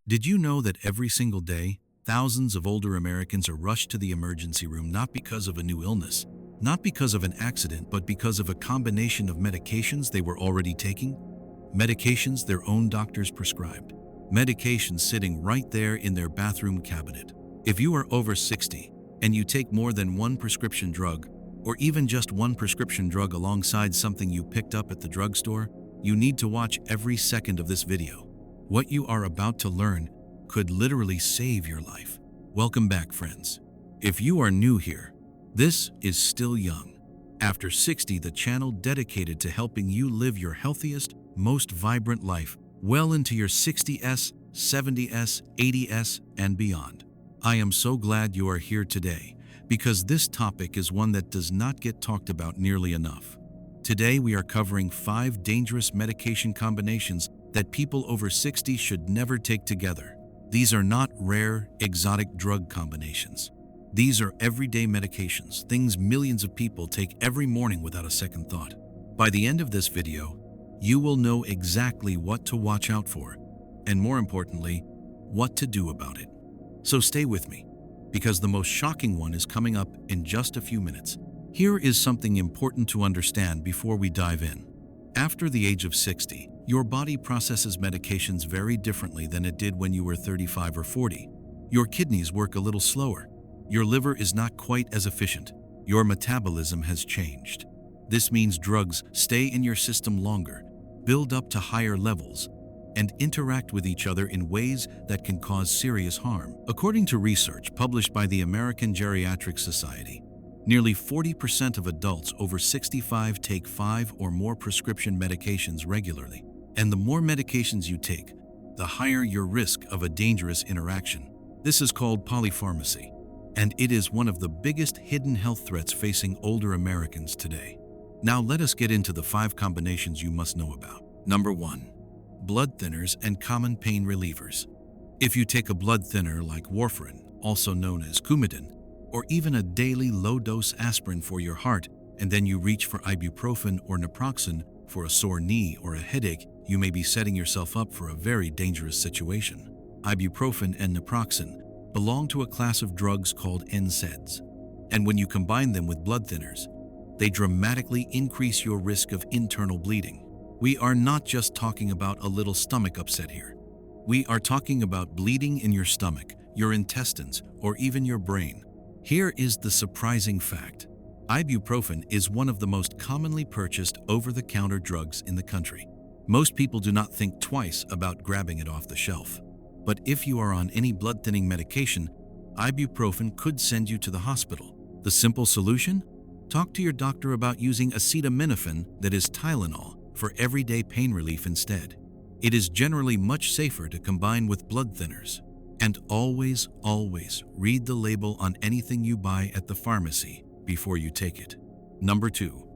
Did you know that every single day, thousands of older Americans are rushed to the emergency room not because of a new illness, not because of an accident, but because of a combination of medications they were already taking? Medications their own doctors prescribed. Medications sitting right there in their bathroom cabinet. If you are over 60 and you take more than one prescription drug, or even just one prescription drug alongside something you picked up at the drugstore, you need to watch every second of this video. What you are about to learn could literally save your life. Welcome back, friends. If you are new here, this is Still Young. After 60, the channel dedicated to helping you live your healthiest, most vibrant life well into your 60s, 70s, 80s, and beyond. I am so glad you are here today, because this topic is one that does not get talked about nearly enough. Today we are covering 5 dangerous medication combinations that people over 60 should never take together. These are not rare, exotic drug combinations. These are everyday medications, things millions of people take every morning without a second thought. By the end of this video, you will know exactly what to watch out for, and more importantly, what to do about it. So stay with me, because the most shocking one is coming up in just a few minutes. Here is something important to understand before we dive in. After the age of 60, your body processes medications very differently than it did when you were 35 or 40. Your kidneys work a little slower. Your liver is not quite as efficient. Your metabolism has changed. This means drugs stay in your system longer, build up to higher levels, and interact with each other in ways that can cause serious harm. According to research published by the American Geriatric Society, nearly 40% of adults over 65 take 5 or more prescription medications regularly. And the more medications you take, the higher your risk of a dangerous interaction. This is called polypharmacy, and it is one of the biggest hidden health threats facing older Americans today. Now let us get into the 5 combinations you must know about. Number 1. Blood thinners and common pain relievers. If you take a blood thinner like warfarin, also known as Coumadin, or even a daily low-dose aspirin for your heart, and then you reach for ibuprofen or naproxen for a sore knee or a headache, you may be setting yourself up for a very dangerous situation. Ibuprofen and naproxen belong to a class of drugs called NSAIDs, and when you combine them with blood thinners, they dramatically increase your risk of internal bleeding. We are not just talking about a little stomach upset here. We are talking about bleeding in your stomach, your intestines, or even your brain. Here is the surprising fact. Ibuprofen is one of the most commonly purchased over-the-counter drugs in the country. Most people do not think twice about grabbing it off the shelf. But if you are on any blood-thinning medication, ibuprofen could send you to the hospital. The simple solution? Talk to your doctor about using acetaminophen, that is Tylenol, for everyday pain relief instead. It is generally much safer to combine with blood thinners. And always, always read the label on anything you buy at the pharmacy before you take it. Number 2.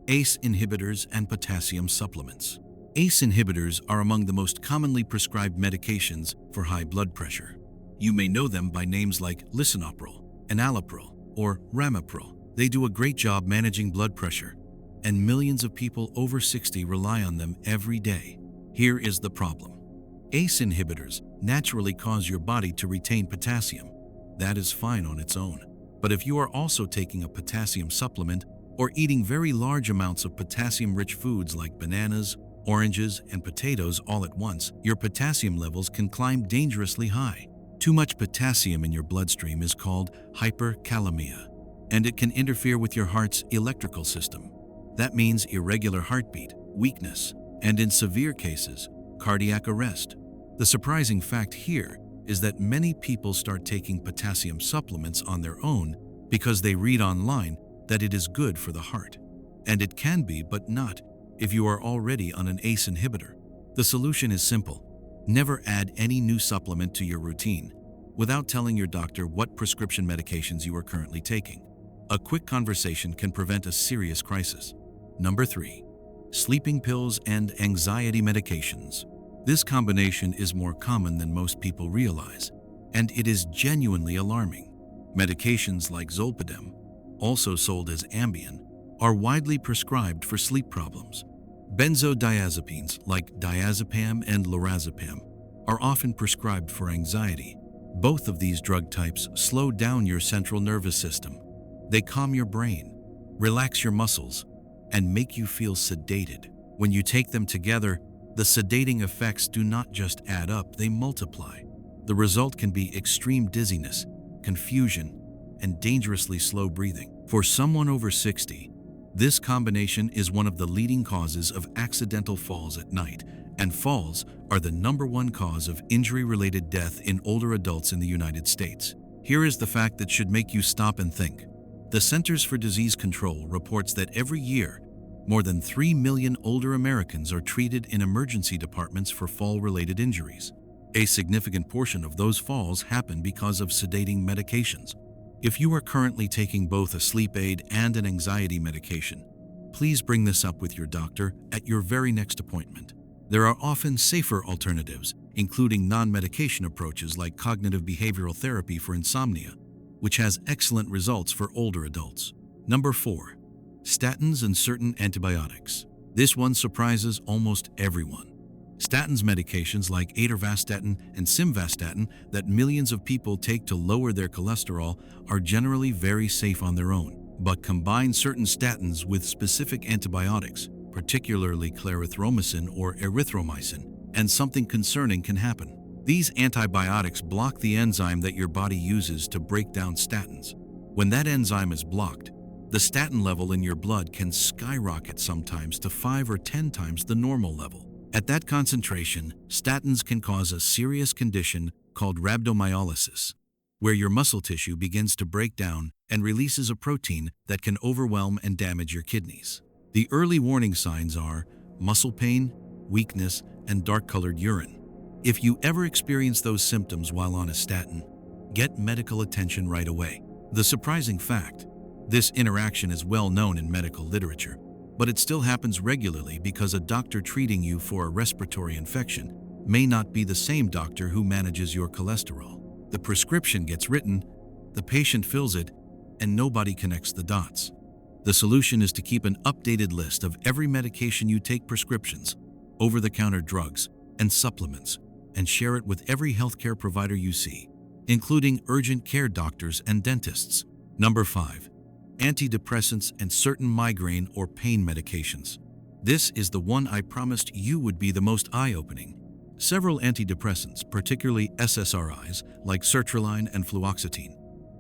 ACE inhibitors and potassium supplements. ACE inhibitors are among the most commonly prescribed medications for high blood pressure. You may know them by names like lisinopril, enalapril, or ramipril. They do a great job managing blood pressure, and millions of people over 60 rely on them every day. Here is the problem. ACE inhibitors naturally cause your body to retain potassium. That is fine on its own. But if you are also taking a potassium supplement or eating very large amounts of potassium-rich foods like bananas, oranges, and potatoes all at once, your potassium levels can climb dangerously high. Too much potassium in your bloodstream is called hyperkalemia, and it can interfere with your heart's electrical system. That means irregular heartbeat, weakness, and in severe cases, cardiac arrest. The surprising fact here is that many people start taking potassium supplements on their own because they read online that it is good for the heart. And it can be, but not if you are already on an ACE inhibitor. The solution is simple. Never add any new supplement to your routine without telling your doctor what prescription medications you are currently taking. A quick conversation can prevent a serious crisis. Number 3. Sleeping pills and anxiety medications. This combination is more common than most people realize, and it is genuinely alarming. Medications like Zolpidem, also sold as Ambien, are widely prescribed for sleep problems. Benzodiazepines like diazepam and lorazepam are often prescribed for anxiety. Both of these drug types slow down your central nervous system. They calm your brain, relax your muscles, and make you feel sedated. When you take them together, the sedating effects do not just add up, they multiply. The result can be extreme dizziness, confusion, and dangerously slow breathing. For someone over 60, this combination is one of the leading causes of accidental falls at night, and falls are the #1 cause of injury-related death in older adults in the United States. Here is the fact that should make you stop and think. The Centers for Disease Control reports that every year, more than 3 million older Americans are treated in emergency departments for fall-related injuries. A significant portion of those falls happen because of sedating medications. If you are currently taking both a sleep aid and an anxiety medication, please bring this up with your doctor at your very next appointment. There are often safer alternatives, including non-medication approaches like cognitive behavioral therapy for insomnia, which has excellent results for older adults. Number 4. Statins and certain antibiotics. This one surprises almost everyone. Statins medications like atorvastatin and simvastatin that millions of people take to lower their cholesterol are generally very safe on their own, but combine certain statins with specific antibiotics, particularly clarithromycin or erythromycin, and something concerning can happen. These antibiotics block the enzyme that your body uses to break down statins. When that enzyme is blocked, the statin level in your blood can skyrocket sometimes to 5 or 10 times the normal level. At that concentration, statins can cause a serious condition called rhabdomyolysis, where your muscle tissue begins to break down and releases a protein that can overwhelm and damage your kidneys. The early warning signs are muscle pain, weakness, and dark-colored urine. If you ever experience those symptoms while on a statin, get medical attention right away. The surprising fact: this interaction is well known in medical literature, but it still happens regularly because a doctor treating you for a respiratory infection may not be the same doctor who manages your cholesterol. The prescription gets written, the patient fills it, and nobody connects the dots. The solution is to keep an updated list of every medication you take, prescriptions, over-the-counter drugs, and supplements, and share it with every healthcare provider you see, including urgent care doctors and dentists. Number 5. Antidepressants and certain migraine or pain medications. This is the one I promised you would be the most eye-opening. Several antidepressants, particularly SSRIs like sertraline and fluoxetine,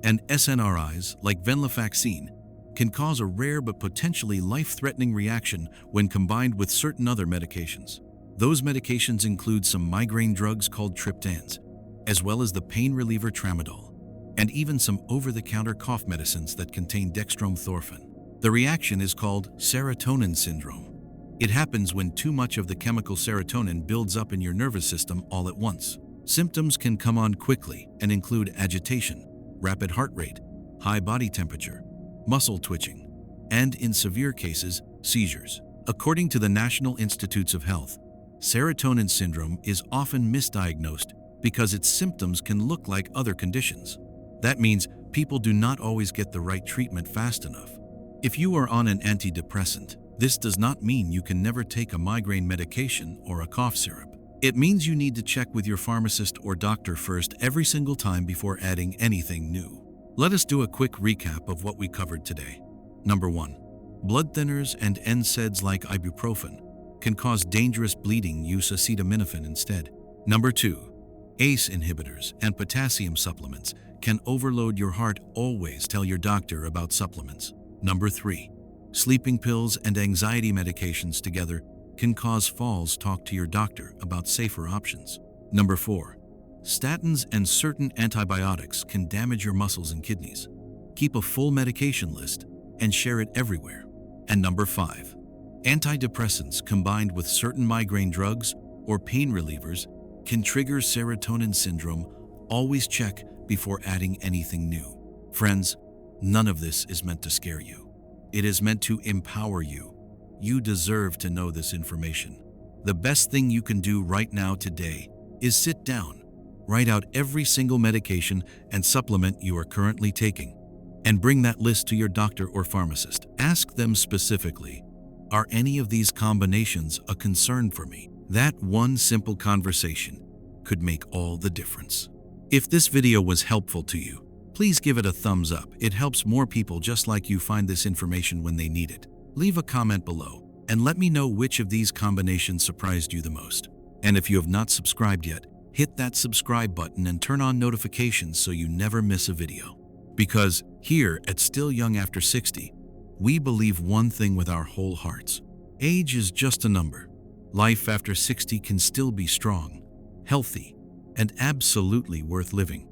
and SNRIs like venlafaxine, can cause a rare but potentially life-threatening reaction when combined with certain other medications. Those medications include some migraine drugs called triptans, as well as the pain reliever tramadol, and even some over-the-counter cough medicines that contain dextromethorphan. The reaction is called serotonin syndrome. It happens when too much of the chemical serotonin builds up in your nervous system all at once. Symptoms can come on quickly and include agitation, rapid heart rate, high body temperature, muscle twitching, and in severe cases, seizures. According to the National Institutes of Health, serotonin syndrome is often misdiagnosed because its symptoms can look like other conditions. That means people do not always get the right treatment fast enough. If you are on an antidepressant, this does not mean you can never take a migraine medication or a cough syrup. It means you need to check with your pharmacist or doctor first every single time before adding anything new. Let us do a quick recap of what we covered today. Number 1. Blood thinners and NSAIDs like ibuprofen can cause dangerous bleeding. Use acetaminophen instead. Number 2. ACE inhibitors and potassium supplements can overload your heart. Always tell your doctor about supplements. Number 3. Sleeping pills and anxiety medications together can cause falls. Talk to your doctor about safer options. Number 4. Statins and certain antibiotics can damage your muscles and kidneys. Keep a full medication list and share it everywhere. And number 5. Antidepressants combined with certain migraine drugs or pain relievers can trigger serotonin syndrome. Always check before adding anything new. Friends, none of this is meant to scare you. It is meant to empower you. You deserve to know this information. The best thing you can do right now today is sit down, write out every single medication and supplement you are currently taking, and bring that list to your doctor or pharmacist. Ask them specifically, are any of these combinations a concern for me? That one simple conversation could make all the difference. If this video was helpful to you, please give it a thumbs up. It helps more people just like you find this information when they need it. Leave a comment below and let me know which of these combinations surprised you the most. And if you have not subscribed yet, hit that subscribe button and turn on notifications so you never miss a video. Because here at Still Young After 60, we believe one thing with our whole hearts. Age is just a number. Life after 60 can still be strong, healthy, and absolutely worth living.